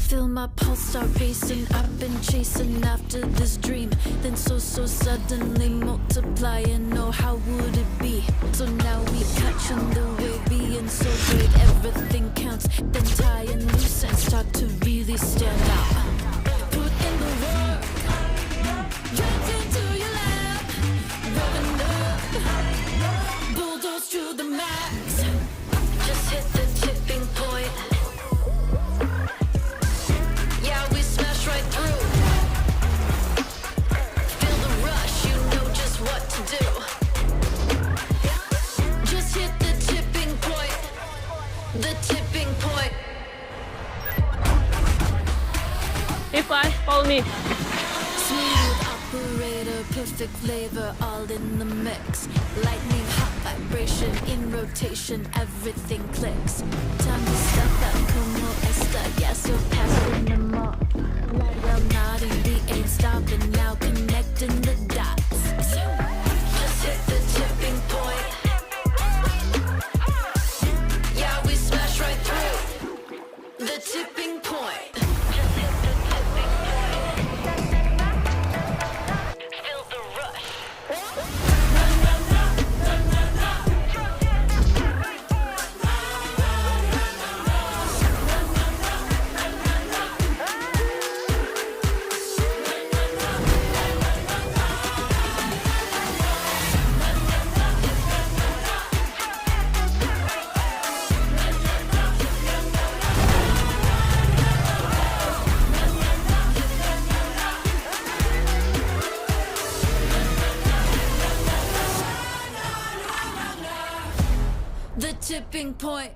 Feel my pulse start racing. I've been chasing after this dream, then so suddenly multiplying. Oh, how would it be? So now we catching the wave, being so great, everything counts. Then tying loose and start to really stand out. Put in the work, jump into your lap, revving up, bulldoze to the max. Just hit the tipping point. If I follow me. Smooth operator, perfect flavor, all in the mix. Lightning, hot vibration, in rotation, everything clicks. Time to step up, como esta, yes, you're passing the mark. Light well nodding, we ain't stopping now, connecting the dots. Just hit the tipping point. Yeah, we smash right through the tipping point. The tipping point.